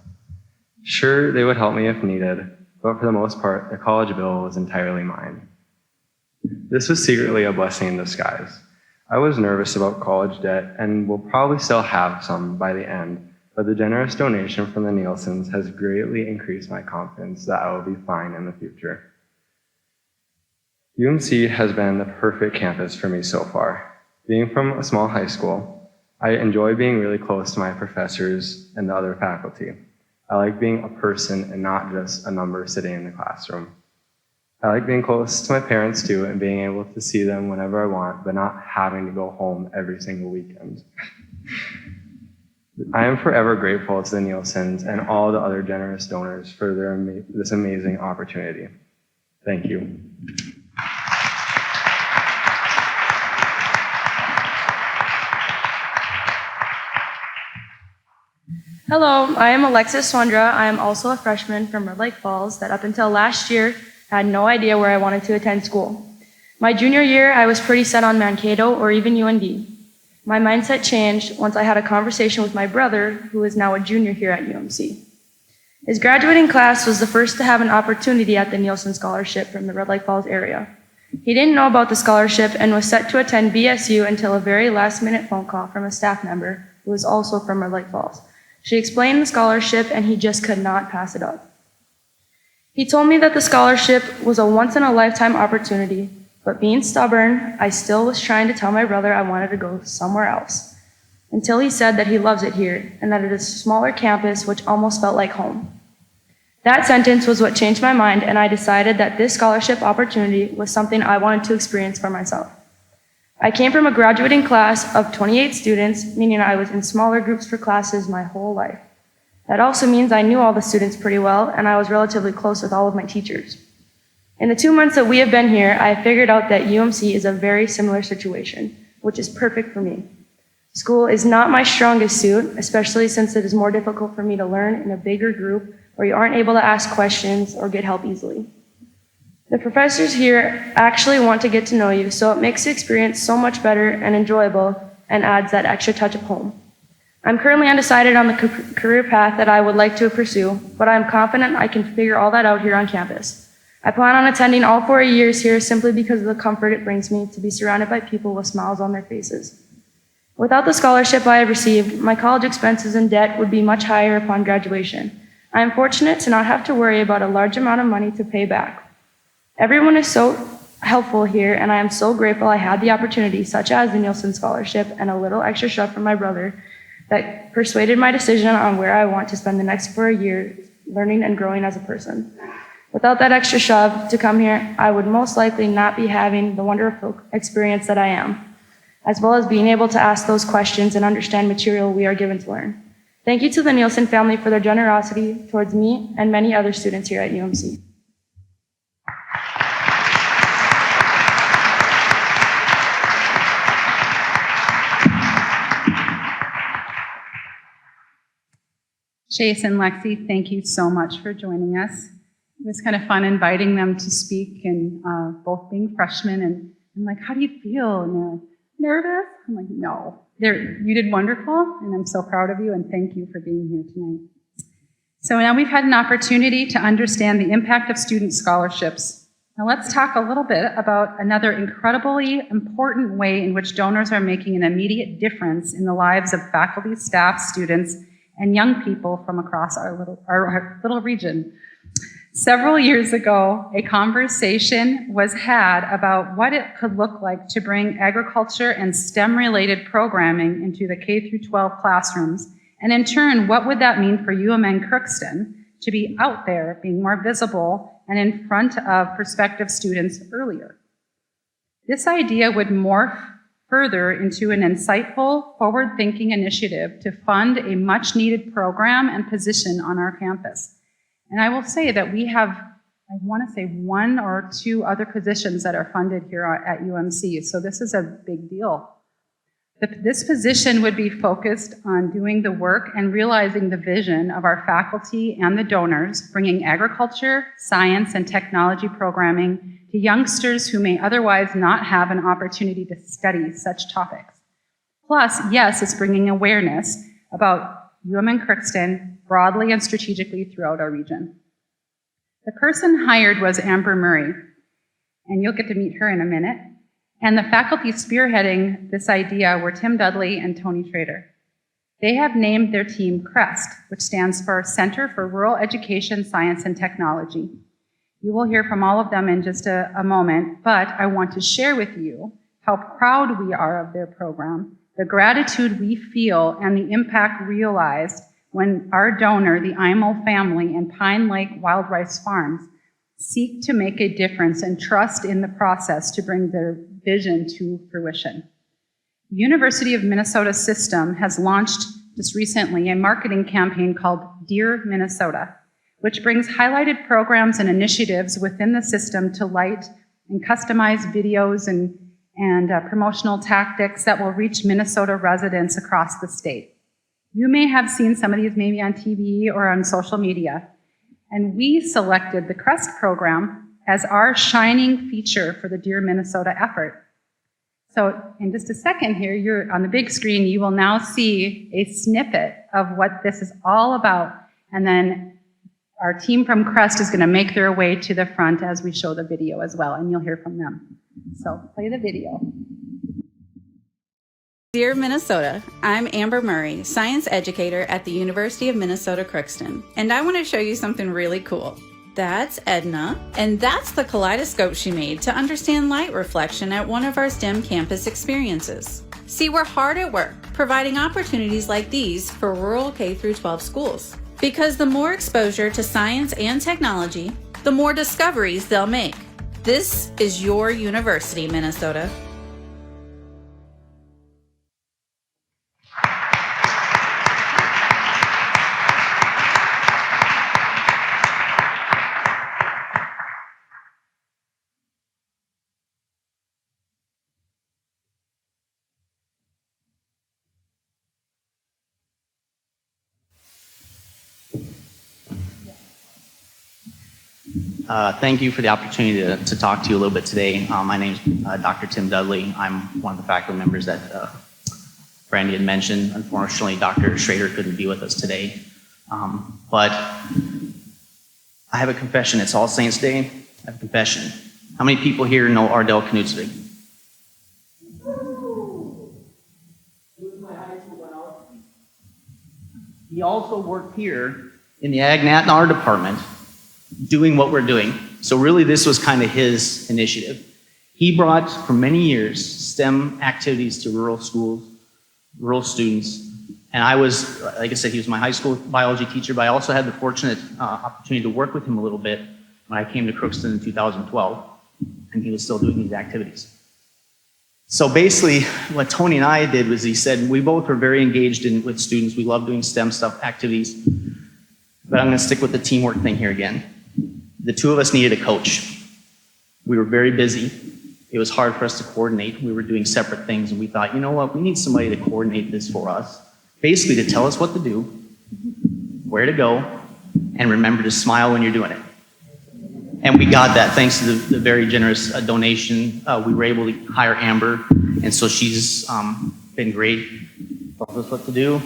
I: Sure, they would help me if needed, but for the most part, the college bill was entirely mine. This was secretly a blessing in disguise. I was nervous about college debt and will probably still have some by the end, but the generous donation from the Nielsen's has greatly increased my confidence that I will be fine in the future. UMC has been the perfect campus for me so far. Being from a small high school, I enjoy being really close to my professors and the other faculty. I like being a person and not just a number sitting in the classroom. I like being close to my parents too and being able to see them whenever I want, but not having to go home every single weekend. I am forever grateful to the Nielsen's and all the other generous donors for this amazing opportunity. Thank you.
J: Hello, I am Alexis Swandra. I am also a freshman from Red Lake Falls that up until last year had no idea where I wanted to attend school. My junior year, I was pretty set on Mankato or even UND. My mindset changed once I had a conversation with my brother, who is now a junior here at UMC. His graduating class was the first to have an opportunity at the Nielsen Scholarship from the Red Lake Falls area. He didn't know about the scholarship and was set to attend BSU until a very last-minute phone call from a staff member who was also from Red Lake Falls. She explained the scholarship and he just could not pass it up. He told me that the scholarship was a once-in-a-lifetime opportunity, but being stubborn, I still was trying to tell my brother I wanted to go somewhere else, until he said that he loves it here and that it is a smaller campus which almost felt like home. That sentence was what changed my mind, and I decided that this scholarship opportunity was something I wanted to experience for myself. I came from a graduating class of 28 students, meaning I was in smaller groups for classes my whole life. That also means I knew all the students pretty well, and I was relatively close with all of my teachers. In the 2 months that we have been here, I have figured out that UMC is a very similar situation, which is perfect for me. School is not my strongest suit, especially since it is more difficult for me to learn in a bigger group where you aren't able to ask questions or get help easily. The professors here actually want to get to know you, so it makes the experience so much better and enjoyable and adds that extra touch of home. I'm currently undecided on the career path that I would like to pursue, but I'm confident I can figure all that out here on campus. I plan on attending all 4 years here simply because of the comfort it brings me to be surrounded by people with smiles on their faces. Without the scholarship I have received, my college expenses and debt would be much higher upon graduation. I am fortunate to not have to worry about a large amount of money to pay back. Everyone is so helpful here, and I am so grateful I had the opportunity, such as the Nielsen Scholarship and a little extra shove from my brother, that persuaded my decision on where I want to spend the next 4 years learning and growing as a person. Without that extra shove to come here, I would most likely not be having the wonderful experience that I am, as well as being able to ask those questions and understand material we are given to learn. Thank you to the Nielsen family for their generosity towards me and many other students here at UMC.
H: Chase and Lexi, thank you so much for joining us. It was kind of fun inviting them to speak and both being freshmen, and I'm like, how do you feel? And they're like, nervous? I'm like, no. You did wonderful, and I'm so proud of you, and thank you for being here tonight. So now we've had an opportunity to understand the impact of student scholarships. Now let's talk a little bit about another incredibly important way in which donors are making an immediate difference in the lives of faculty, staff, students, and young people from across our little region. Several years ago, a conversation was had about what it could look like to bring agriculture and STEM-related programming into the K-12 classrooms, and in turn, what would that mean for UMN Crookston to be out there, being more visible, and in front of prospective students earlier. This idea would morph further into an insightful, forward-thinking initiative to fund a much-needed program and position on our campus. And I will say that we have, I want to say 1 or 2 other positions that are funded here at UMC, so this is a big deal. This position would be focused on doing the work and realizing the vision of our faculty and the donors, bringing agriculture, science, and technology programming to youngsters who may otherwise not have an opportunity to study such topics. Plus, yes, it's bringing awareness about and Crookston broadly and strategically throughout our region. The person hired was Amber Murray, and you'll get to meet her in a minute. And the faculty spearheading this idea were Tim Dudley and Tony Trader. They have named their team CREST, which stands for Center for Rural Education, Science, and Technology. You will hear from all of them in just a moment, but I want to share with you how proud we are of their program, the gratitude we feel, and the impact realized when our donor, the Imel family and Pine Lake Wild Rice Farms, seek to make a difference and trust in the process to bring their vision to fruition. The University of Minnesota system has launched just recently a marketing campaign called Dear Minnesota, which brings highlighted programs and initiatives within the system to light and customize videos and promotional tactics that will reach Minnesota residents across the state. You may have seen some of these maybe on TV or on social media. And we selected the CREST program as our shining feature for the Dear Minnesota effort. So in just a second here, you're on the big screen, you will now see a snippet of what this is all about. And then our team from CREST is going to make their way to the front as we show the video as well, and you'll hear from them. So play the video.
K: Dear Minnesota, I'm Amber Murray, science educator at the University of Minnesota Crookston, and I want to show you something really cool. That's Edna, and that's the kaleidoscope she made to understand light reflection at one of our STEM campus experiences. See, we're hard at work providing opportunities like these for rural K-12 schools, because the more exposure to science and technology, the more discoveries they'll make. This is your university, Minnesota.
L: Thank you for the opportunity to talk to you a little bit today. My name is Dr. Tim Dudley. I'm one of the faculty members that Brandy had mentioned. Unfortunately, Dr. Schrader couldn't be with us today. But I have a confession. It's All Saints Day. I have a confession. How many people here know Ardell Knutsvig? He also worked here in the Ag Nat and R department, doing what we're doing. So really this was kind of his initiative. He brought for many years STEM activities to rural schools, rural students, and I was, like I said, he was my high school biology teacher, but I also had the fortunate opportunity to work with him a little bit when I came to Crookston in 2012, and he was still doing these activities. So basically what Tony and I did was he said, we both were very engaged with students, we love doing STEM stuff, activities, but I'm gonna stick with the teamwork thing here again. The two of us needed a coach. We were very busy. It was hard for us to coordinate. We were doing separate things, and we thought, you know what, we need somebody to coordinate this for us. Basically to tell us what to do, where to go, and remember to smile when you're doing it. And we got that thanks to the very generous donation. We were able to hire Amber, and so she's been great, told us what to do.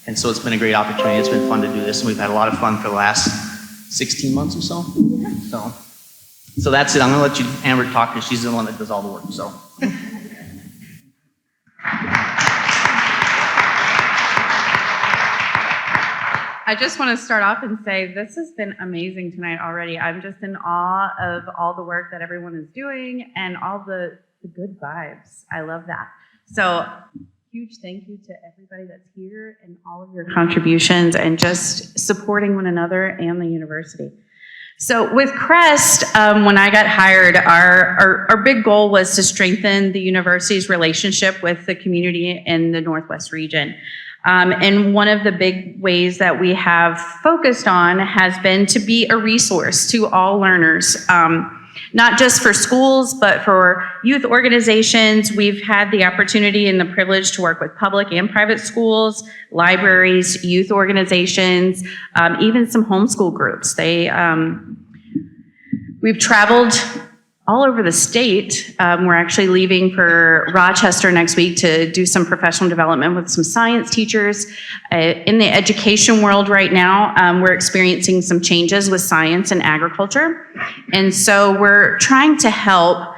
L: And so it's been a great opportunity. It's been fun to do this, and we've had a lot of fun for the last 16 months or so. Yeah. So that's it. I'm going to let you, Amber, talk because she's the one that does all the work. So.
M: I just want to start off and say this has been amazing tonight already. I'm just in awe of all the work that everyone is doing and all the good vibes. I love that. So huge thank you to everybody that's here and all of your contributions and just supporting one another and the university. So with CREST, when I got hired, our big goal was to strengthen the university's relationship with the community in the Northwest region. And one of the big ways that we have focused on has been to be a resource to all learners.
N: not just for schools, but for youth organizations. We've had the opportunity and the privilege to work with public and private schools, libraries, youth organizations, even some homeschool groups. We've traveled all over the state. We're actually leaving for Rochester next week to do some professional development with some science teachers. In the education world right now, we're experiencing some changes with science and agriculture. And so we're trying to help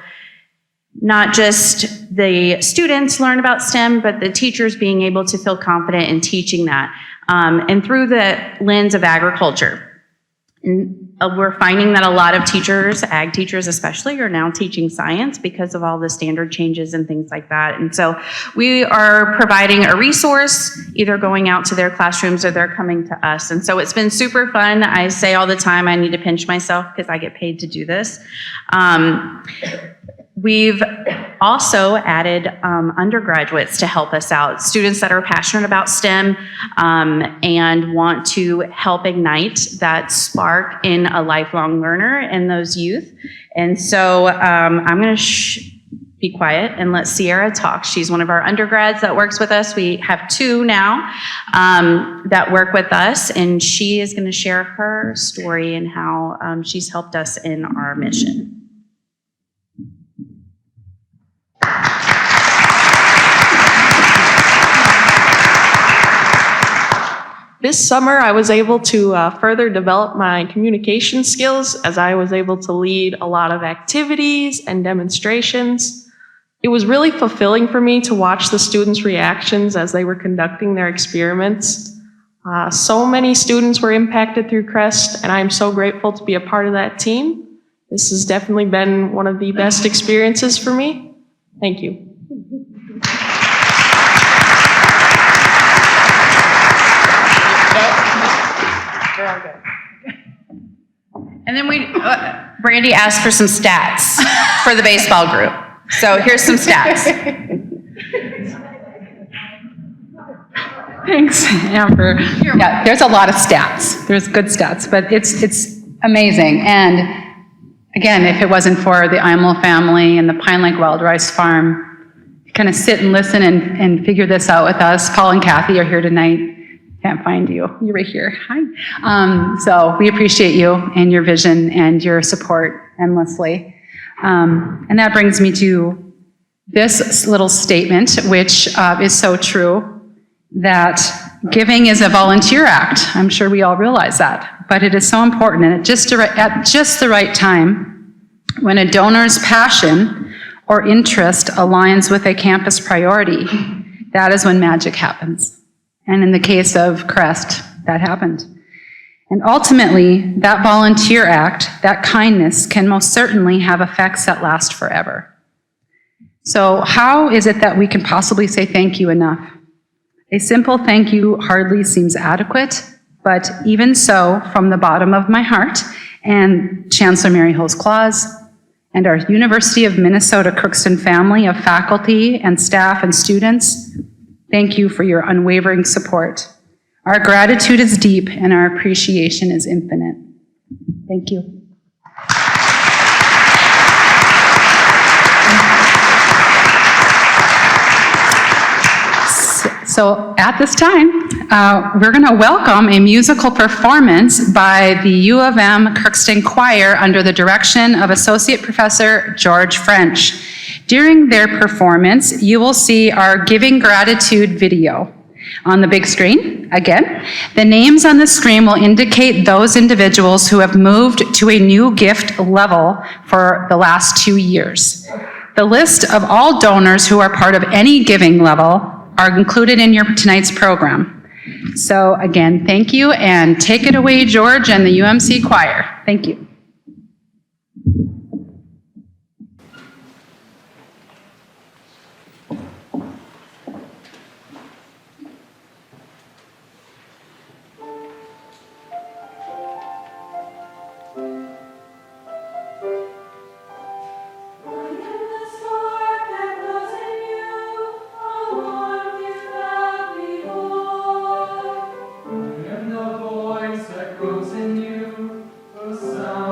N: not just the students learn about STEM, but the teachers being able to feel confident in teaching that, and through the lens of agriculture. And we're finding that a lot of teachers, ag teachers especially, are now teaching science because of all the standard changes and things like that. And so we are providing a resource, either going out to their classrooms or they're coming to us. And so it's been super fun. I say all the time, I need to pinch myself because I get paid to do this. We've also added undergraduates to help us out, students that are passionate about STEM and want to help ignite that spark in a lifelong learner and those youth. And so I'm going to be quiet and let Sierra talk. She's one of our undergrads that works with us. We have 2 now that work with us, and she is going to share her story and how she's helped us in our mission.
O: This summer, I was able to further develop my communication skills as I was able to lead a lot of activities and demonstrations. It was really fulfilling for me to watch the students' reactions as they were conducting their experiments. So many students were impacted through CREST, and I'm so grateful to be a part of that team. This has definitely been one of the best experiences for me. Thank you.
N: And then Brandy asked for some stats for the baseball group. So here's some stats.
H: Thanks, Amber. Yeah, there's a lot of stats. There's good stats, but it's amazing. And again, if it wasn't for the Imel family and the Pine Lake Wild Rice Farm, kind of sit and listen and figure this out with us. Paul and Kathy are here tonight. Can't find you. You're right here. Hi. So we appreciate you and your vision and your support endlessly. And that brings me to this little statement, which is so true, that giving is a volunteer act. I'm sure we all realize that. But it is so important, and at just the right time, when a donor's passion or interest aligns with a campus priority, that is when magic happens. And in the case of CREST, that happened. And ultimately, that volunteer act, that kindness, can most certainly have effects that last forever. So how is it that we can possibly say thank you enough? A simple thank you hardly seems adequate, but even so, from the bottom of my heart, and Chancellor Mary Hose Claus, and our University of Minnesota Crookston family of faculty and staff and students, thank you for your unwavering support. Our gratitude is deep and our appreciation is infinite. Thank you. So at this time, we're going to welcome a musical performance by the U of M Crookston Choir under the direction of Associate Professor George French. During their performance, you will see our Giving Gratitude video on the big screen. Again, the names on the screen will indicate those individuals who have moved to a new gift level for the last 2 years. The list of all donors who are part of any giving level are included in tonight's program. So again, thank you, and take it away, George and the UMC Choir. Thank you.
P: Voice that grows in you, the sound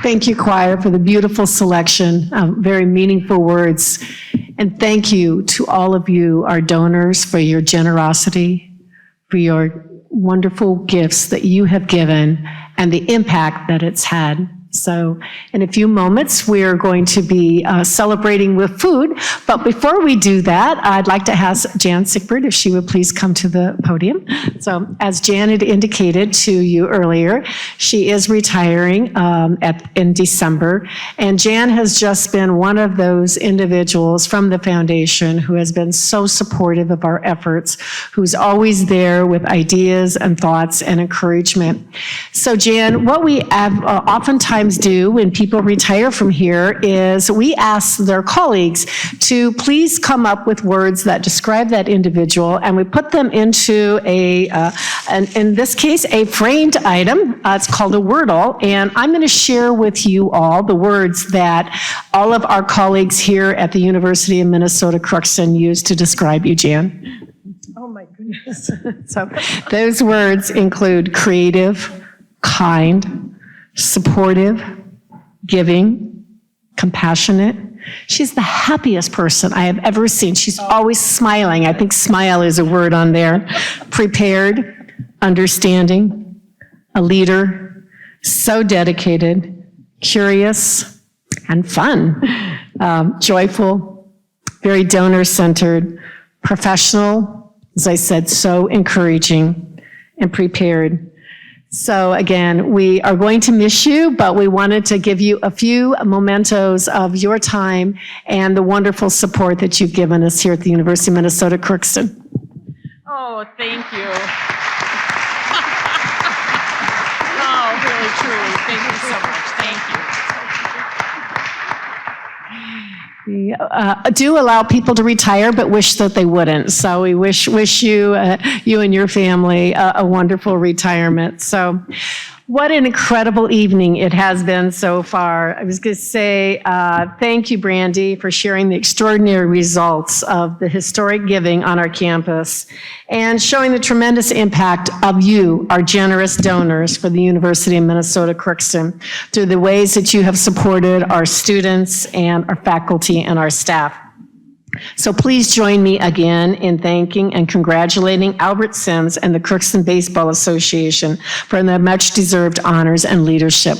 C: Thank you, choir, for the beautiful selection, very meaningful words. And thank you to all of you, our donors, for your generosity, for your wonderful gifts that you have given, and the impact that it's had. So in a few moments, we're going to be celebrating with food. But before we do that, I'd like to ask Jan Sickford if she would please come to the podium. So as Jan had indicated to you earlier, she is retiring in December. And Jan has just been one of those individuals from the foundation who has been so supportive of our efforts, who's always there with ideas and thoughts and encouragement. So Jan, what we have oftentimes sometimes do when people retire from here is we ask their colleagues to please come up with words that describe that individual, and we put them into in this case, a framed item. It's called a Wordle, and I'm going to share with you all the words that all of our colleagues here at the University of Minnesota Crookston use to describe you, Jan.
O: Oh my goodness.
C: So those words include creative, kind, supportive, giving, compassionate. She's the happiest person I have ever seen. She's always smiling. I think smile is a word on there. Prepared, understanding, a leader, so dedicated, curious, and fun, joyful, very donor-centered, professional, as I said, so encouraging, and prepared. So again, we are going to miss you, but we wanted to give you a few mementos of your time and the wonderful support that you've given us here at the University of Minnesota Crookston.
O: Oh, thank you. Oh, really, truly. Thank you so much. Thank you.
C: We do allow people to retire, but wish that they wouldn't. So we wish you, you and your family, a wonderful retirement. So what an incredible evening it has been so far. I was going to say thank you, Brandy, for sharing the extraordinary results of the historic giving on our campus and showing the tremendous impact of you, our generous donors for the University of Minnesota Crookston, through the ways that you have supported our students and our faculty and our staff. So please join me again in thanking and congratulating Albert Sims and the Crookston Baseball Association for their much-deserved honors and leadership.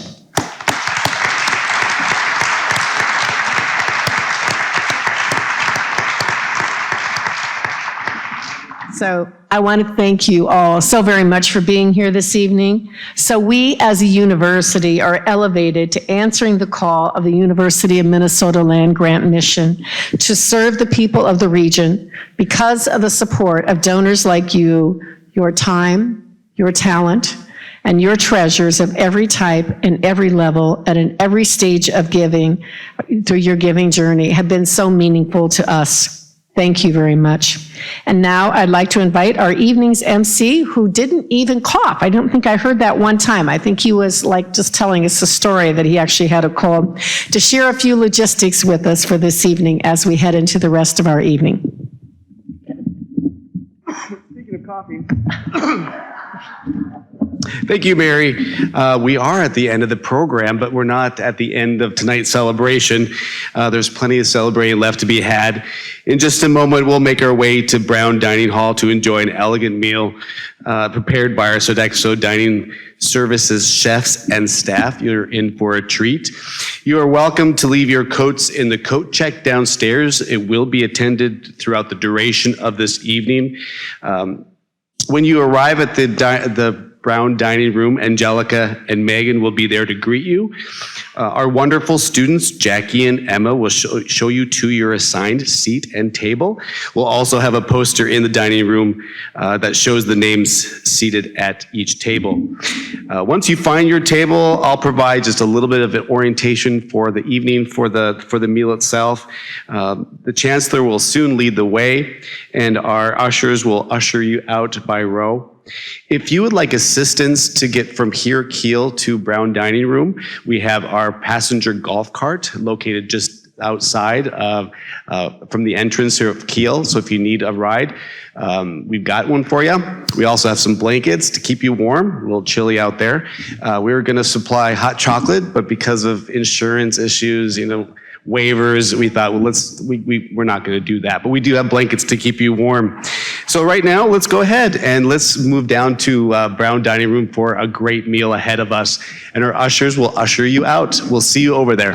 C: So I want to thank you all so very much for being here this evening. So we as a university are elevated to answering the call of the University of Minnesota Land Grant Mission to serve the people of the region because of the support of donors like you, your time, your talent, and your treasures of every type and every level and in every stage of giving through your giving journey have been so meaningful to us. Thank you very much. And now I'd like to invite our evening's MC, who didn't even cough. I don't think I heard that one time. I think he was like just telling us a story that he actually had a cold, to share a few logistics with us for this evening as we head into the rest of our evening.
A: Speaking of coffee. Thank you, Mary. We are at the end of the program, but we're not at the end of tonight's celebration. There's plenty of celebrating left to be had. In just a moment, we'll make our way to Brown Dining Hall to enjoy an elegant meal prepared by our Sodexo Dining Services chefs and staff. You're in for a treat. You are welcome to leave your coats in the coat check downstairs. It will be attended throughout the duration of this evening. When you arrive at the Brown Dining Room, Angelica and Megan will be there to greet you. Our wonderful students, Jackie and Emma, will show you to your assigned seat and table. We'll also have a poster in the dining room that shows the names seated at each table. Once you find your table, I'll provide just a little bit of an orientation for the evening for the meal itself. The Chancellor will soon lead the way, and our ushers will usher you out by row. If you would like assistance to get from here, Kiel, to Brown Dining Room, we have our passenger golf cart located just outside from the entrance here of Kiel. So if you need a ride, we've got one for you. We also have some blankets to keep you warm. A little chilly out there. We were going to supply hot chocolate, but because of insurance issues, waivers, we thought, well, we're not going to do that, but we do have blankets to keep you warm. So right now, let's go ahead and let's move down to Brown Dining Room for a great meal ahead of us, and our ushers will usher you out. We'll see you over there.